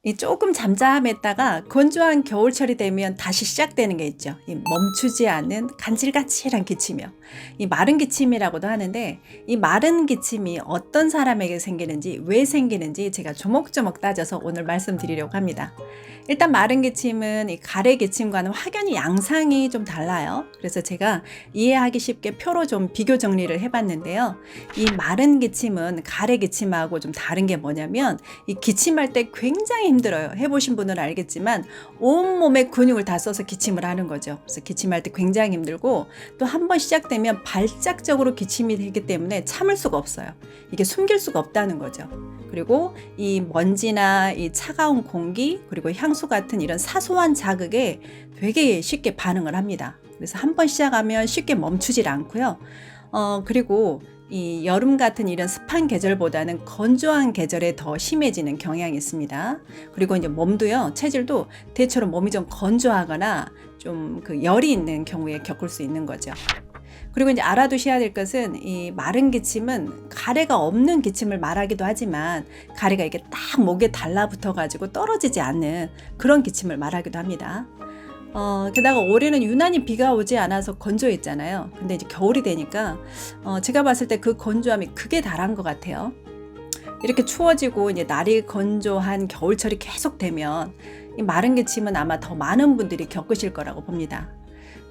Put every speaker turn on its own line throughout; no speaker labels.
이 조금 잠잠했다가 건조한 겨울철이 되면 다시 시작되는 게 있죠. 이 멈추지 않는 간질간질한 기침이요. 이 마른 기침이라고도 하는데, 이 마른 기침이 어떤 사람에게 생기는지, 왜 생기는지 제가 조목조목 따져서 오늘 말씀드리려고 합니다. 일단 마른 기침은 이 가래 기침과는 확연히 양상이 좀 달라요. 그래서 제가 이해하기 쉽게 표로 좀 비교 정리를 해봤는데요. 이 마른 기침은 가래 기침하고 좀 다른 게 뭐냐면, 이 기침할 때 굉장히 힘들어요. 해보신 분은 알겠지만 온몸에 근육을 다 써서 기침을 하는 거죠. 그래서 기침할 때 굉장히 힘들고, 또 한 번 시작되면 발작적으로 기침이 되기 때문에 참을 수가 없어요. 이게 숨길 수가 없다는 거죠. 그리고 이 먼지나 이 차가운 공기, 그리고 향수 같은 이런 사소한 자극에 되게 쉽게 반응을 합니다. 그래서 한 번 시작하면 쉽게 멈추질 않고요. 그리고 이 여름 같은 이런 습한 계절보다는 건조한 계절에 더 심해지는 경향이 있습니다. 그리고 이제 몸도요, 체질도 대체로 몸이 좀 건조하거나 좀 그 열이 있는 경우에 겪을 수 있는 거죠. 그리고 이제 알아두셔야 될 것은, 이 마른 기침은 가래가 없는 기침을 말하기도 하지만, 가래가 이게 딱 목에 달라붙어 가지고 떨어지지 않는 그런 기침을 말하기도 합니다. 게다가 올해는 유난히 비가 오지 않아서 건조했잖아요. 근데 이제 겨울이 되니까 제가 봤을 때 그 건조함이 극에 달한 것 같아요. 이렇게 추워지고 이제 날이 건조한 겨울철이 계속 되면 이 마른 기침은 아마 더 많은 분들이 겪으실 거라고 봅니다.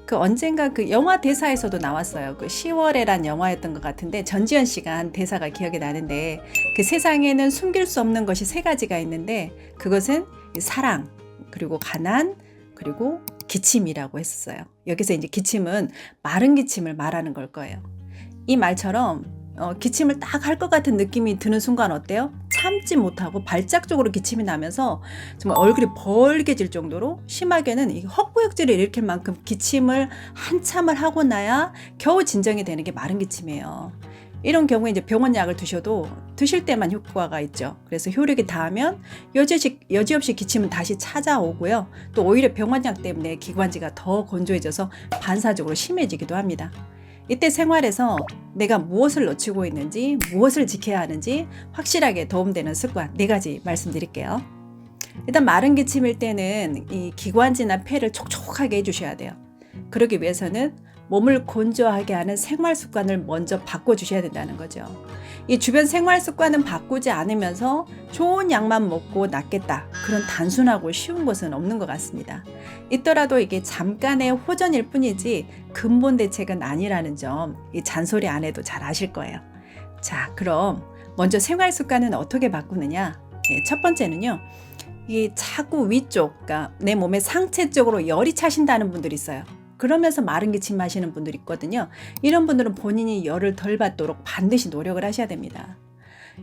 그 언젠가 그 영화 대사에서도 나왔어요. 그 10월에란 영화였던 것 같은데, 전지현 씨가 한 대사가 기억이 나는데, 그 세상에는 숨길 수 없는 것이 세 가지가 있는데, 그것은 사랑, 그리고 가난, 그리고 기침이라고 했었어요. 여기서 이제 기침은 마른 기침을 말하는 걸 거예요. 이 말처럼 기침을 딱 할 것 같은 느낌이 드는 순간 어때요? 참지 못하고 발작적으로 기침이 나면서 정말 얼굴이 벌개질 정도로, 심하게는 이 헛구역질을 일으킬 만큼 기침을 한참을 하고 나야 겨우 진정이 되는 게 마른 기침이에요. 이런 경우에 이제 병원 약을 드셔도 드실 때만 효과가 있죠. 그래서 효력이 닿으면 여지없이 기침은 다시 찾아오고요. 또 오히려 병원 약 때문에 기관지가 더 건조해져서 반사적으로 심해지기도 합니다. 이때 생활에서 내가 무엇을 놓치고 있는지, 무엇을 지켜야 하는지 확실하게 도움되는 습관 4가지 말씀드릴게요. 일단 마른 기침일 때는 이 기관지나 폐를 촉촉하게 해주셔야 돼요. 그러기 위해서는 몸을 건조하게 하는 생활 습관을 먼저 바꿔주셔야 된다는 거죠. 이 주변 생활 습관은 바꾸지 않으면서 좋은 약만 먹고 낫겠다, 그런 단순하고 쉬운 것은 없는 것 같습니다. 있더라도 이게 잠깐의 호전일 뿐이지 근본 대책은 아니라는 점, 이 잔소리 안 해도 잘 아실 거예요. 자, 그럼 먼저 생활 습관은 어떻게 바꾸느냐? 첫 번째는요, 이 자꾸 위쪽, 그러니까 내 몸의 상체 쪽으로 열이 차신다는 분들이 있어요. 그러면서 마른 기침 하시는 분들이 있거든요. 이런 분들은 본인이 열을 덜 받도록 반드시 노력을 하셔야 됩니다.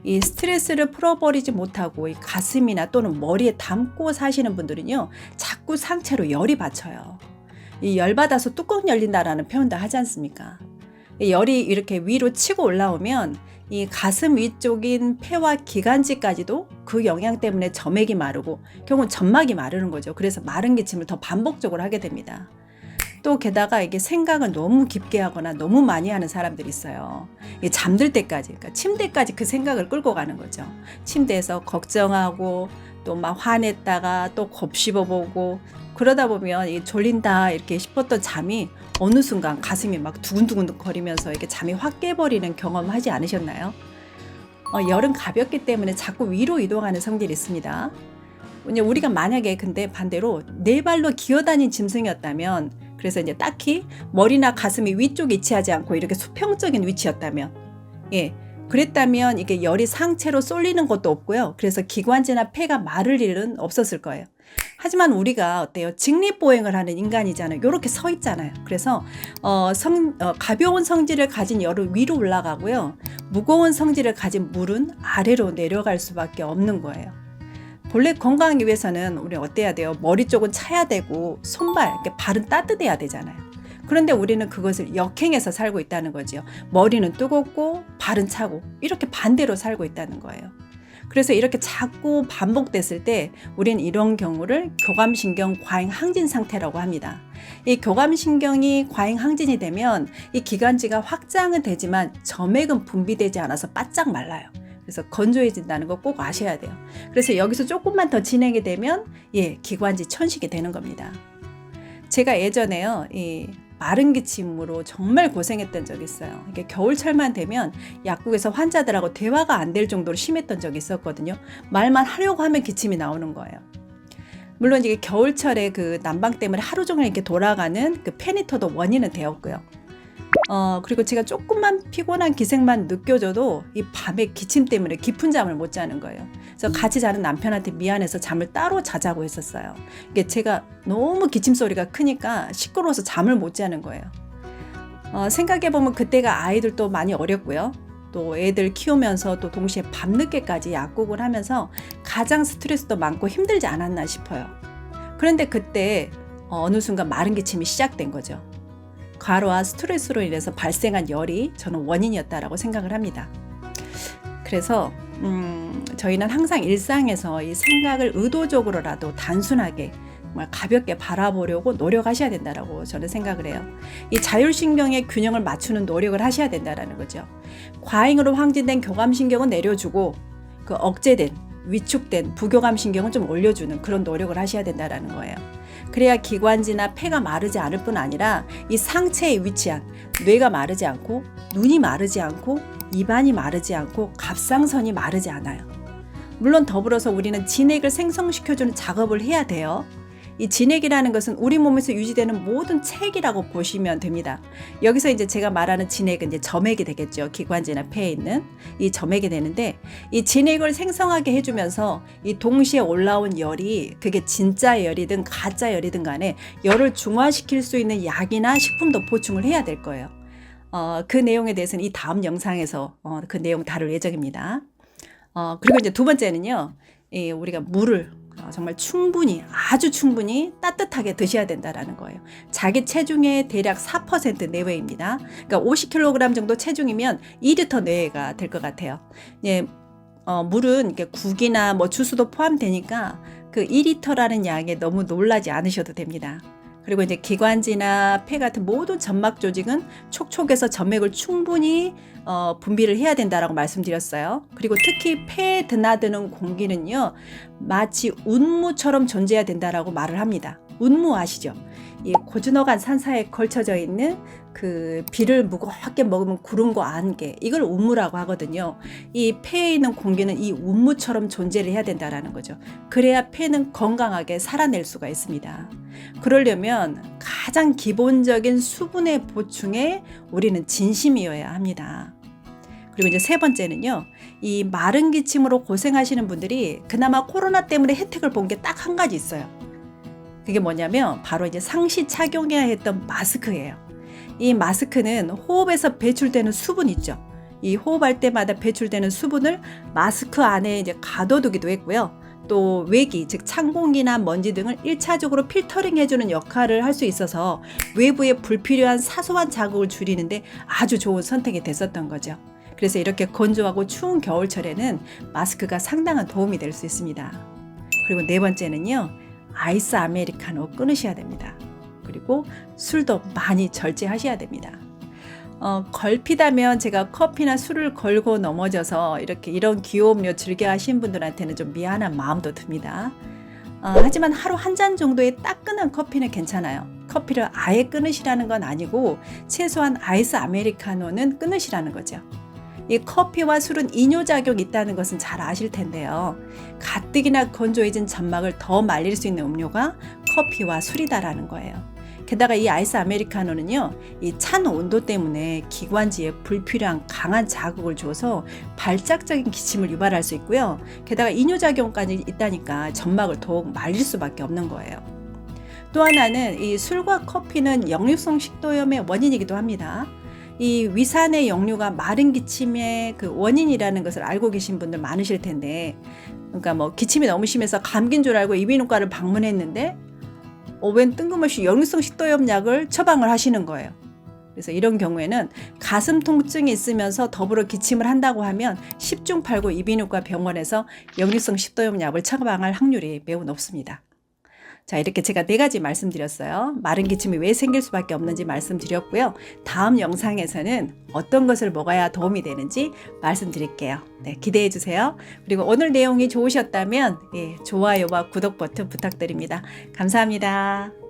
이 스트레스를 풀어버리지 못하고 이 가슴이나 또는 머리에 담고 사시는 분들은요, 자꾸 상체로 열이 받쳐요. 이 열받아서 뚜껑 열린다라는 표현도 하지 않습니까? 이 열이 이렇게 위로 치고 올라오면 이 가슴 위쪽인 폐와 기관지까지도 그 영향 때문에 점액이 마르고 결국은 점막이 마르는 거죠. 그래서 마른 기침을 더 반복적으로 하게 됩니다. 또 게다가 이게 생각을 너무 깊게 하거나 너무 많이 하는 사람들이 있어요. 잠들 때까지, 그러니까 침대까지 그 생각을 끌고 가는 거죠. 침대에서 걱정하고 또 막 화냈다가 또 곱씹어보고, 그러다 보면 이 졸린다 이렇게 싶었던 잠이 어느 순간 가슴이 막 두근두근 거리면서 이렇게 잠이 확 깨버리는 경험 하지 않으셨나요? 열은 가볍기 때문에 자꾸 위로 이동하는 성질이 있습니다. 우리가 만약에 근데 반대로 네 발로 기어다닌 짐승이었다면, 그래서 이제 딱히 머리나 가슴이 위쪽에 위치하지 않고 이렇게 수평적인 위치였다면, 그랬다면 이게 열이 상체로 쏠리는 것도 없고요. 그래서 기관지나 폐가 마를 일은 없었을 거예요. 하지만 우리가 어때요? 직립보행을 하는 인간이잖아요. 이렇게 서 있잖아요. 그래서 가벼운 성질을 가진 열은 위로 올라가고요, 무거운 성질을 가진 물은 아래로 내려갈 수밖에 없는 거예요. 본래 건강하기 위해서는 우리 어때야 돼요? 머리 쪽은 차야 되고 손발, 이렇게 발은 따뜻해야 되잖아요. 그런데 우리는 그것을 역행해서 살고 있다는 거죠. 머리는 뜨겁고 발은 차고, 이렇게 반대로 살고 있다는 거예요. 그래서 이렇게 자꾸 반복됐을 때 우리는 이런 경우를 교감신경 과잉항진 상태라고 합니다. 이 교감신경이 과잉항진이 되면 이 기관지가 확장은 되지만 점액은 분비되지 않아서 바짝 말라요. 그래서 건조해진다는 거 꼭 아셔야 돼요. 그래서 여기서 조금만 더 진행이 되면 기관지 천식이 되는 겁니다. 제가 예전에요, 이 마른 기침으로 정말 고생했던 적이 있어요. 이게 겨울철만 되면 약국에서 환자들하고 대화가 안 될 정도로 심했던 적이 있었거든요. 말만 하려고 하면 기침이 나오는 거예요. 물론 이게 겨울철에 그 난방 때문에 하루 종일 이렇게 돌아가는 그 페니터도 원인은 되었고요. 그리고 제가 조금만 피곤한 기색만 느껴져도 이 밤에 기침 때문에 깊은 잠을 못 자는 거예요. 그래서 같이 자는 남편한테 미안해서 잠을 따로 자자고 했었어요. 이게 제가 너무 기침 소리가 크니까 시끄러워서 잠을 못 자는 거예요. 생각해보면 그때가 아이들도 많이 어렸고요. 또 애들 키우면서 또 동시에 밤늦게까지 약국을 하면서 가장 스트레스도 많고 힘들지 않았나 싶어요. 그런데 그때 어느 순간 마른 기침이 시작된 거죠. 과로와 스트레스로 인해서 발생한 열이 저는 원인이었다라고 생각을 합니다. 그래서 저희는 항상 일상에서 이 생각을 의도적으로라도 단순하게 정말 가볍게 바라보려고 노력하셔야 된다라고 저는 생각을 해요. 이 자율신경의 균형을 맞추는 노력을 하셔야 된다라는 거죠. 과잉으로 항진된 교감신경은 내려주고 그 억제된 위축된 부교감신경은 좀 올려주는 그런 노력을 하셔야 된다라는 거예요. 그래야 기관지나 폐가 마르지 않을 뿐 아니라 이 상체에 위치한 뇌가 마르지 않고 눈이 마르지 않고 입안이 마르지 않고 갑상선이 마르지 않아요. 물론 더불어서 우리는 진액을 생성시켜주는 작업을 해야 돼요. 이 진액이라는 것은 우리 몸에서 유지되는 모든 체액이라고 보시면 됩니다. 여기서 이제 제가 말하는 진액은 이제 점액이 되겠죠. 기관지나 폐에 있는 이 점액이 되는데 이 진액을 생성하게 해주면서 이 동시에 올라온 열이 그게 진짜 열이든 가짜 열이든 간에 열을 중화시킬 수 있는 약이나 식품도 보충을 해야 될 거예요. 그 내용에 대해서는 이 다음 영상에서 그 내용 다룰 예정입니다. 그리고 이제 두 번째는요, 우리가 물을 정말 충분히 아주 충분히 따뜻하게 드셔야 된다라는 거예요. 자기 체중의 대략 4% 내외입니다. 그러니까 50kg 정도 체중이면 2리터 내외가 될 것 같아요. 물은 이렇게 국이나 뭐 주스도 포함되니까 그 2리터라는 양에 너무 놀라지 않으셔도 됩니다. 그리고 이제 기관지나 폐 같은 모든 점막 조직은 촉촉해서 점액을 충분히 분비를 해야 된다라고 말씀드렸어요. 그리고 특히 폐에 드나드는 공기는요, 마치 운무처럼 존재해야 된다라고 말을 합니다. 운무 아시죠? 이 고즈넉한 산사에 걸쳐져 있는 그 비를 무겁게 먹으면 구름과 안개, 이걸 운무라고 하거든요. 이 폐에 있는 공기는 이 운무처럼 존재를 해야 된다라는 거죠. 그래야 폐는 건강하게 살아낼 수가 있습니다. 그러려면 가장 기본적인 수분의 보충에 우리는 진심이어야 합니다. 그리고 이제 세 번째는요, 이 마른 기침으로 고생하시는 분들이 그나마 코로나 때문에 혜택을 본 게 딱 한 가지 있어요. 그게 뭐냐면 바로 이제 상시 착용해야 했던 마스크예요. 이 마스크는 호흡에서 배출되는 수분 있죠. 이 호흡할 때마다 배출되는 수분을 마스크 안에 이제 가둬두기도 했고요. 또 외기, 즉 찬 공기나 먼지 등을 1차적으로 필터링 해주는 역할을 할 수 있어서 외부에 불필요한 사소한 자극을 줄이는데 아주 좋은 선택이 됐었던 거죠. 그래서 이렇게 건조하고 추운 겨울철에는 마스크가 상당한 도움이 될 수 있습니다. 그리고 네 번째는요, 아이스 아메리카노 끊으셔야 됩니다. 그리고 술도 많이 절제하셔야 됩니다. 걸피다면 제가 커피나 술을 걸고 넘어져서 이런 기호음료 즐겨 하신 분들한테는 좀 미안한 마음도 듭니다. 하지만 하루 한 잔 정도의 따끈한 커피는 괜찮아요. 커피를 아예 끊으시라는 건 아니고 최소한 아이스 아메리카노는 끊으시라는 거죠. 이 커피와 술은 이뇨작용이 있다는 것은 잘 아실 텐데요. 가뜩이나 건조해진 점막을 더 말릴 수 있는 음료가 커피와 술이다라는 거예요. 게다가 이 아이스 아메리카노는요, 이 찬 온도 때문에 기관지에 불필요한 강한 자극을 줘서 발작적인 기침을 유발할 수 있고요. 게다가 이뇨작용까지 있다니까 점막을 더욱 말릴 수밖에 없는 거예요. 또 하나는 이 술과 커피는 역류성 식도염의 원인이기도 합니다. 이 위산의 역류가 마른 기침의 그 원인이라는 것을 알고 계신 분들 많으실 텐데, 그러니까 뭐 기침이 너무 심해서 감기인 줄 알고 이비인후과를 방문했는데 웬 뜬금없이 역류성 식도염 약을 처방을 하시는 거예요. 그래서 이런 경우에는 가슴 통증이 있으면서 더불어 기침을 한다고 하면 10중 8구 이비인후과 병원에서 역류성 식도염 약을 처방할 확률이 매우 높습니다. 자, 이렇게 제가 4가지 말씀드렸어요. 마른 기침이 왜 생길 수밖에 없는지 말씀드렸고요. 다음 영상에서는 어떤 것을 먹어야 도움이 되는지 말씀드릴게요. 네, 기대해 주세요. 그리고 오늘 내용이 좋으셨다면 좋아요와 구독 버튼 부탁드립니다. 감사합니다.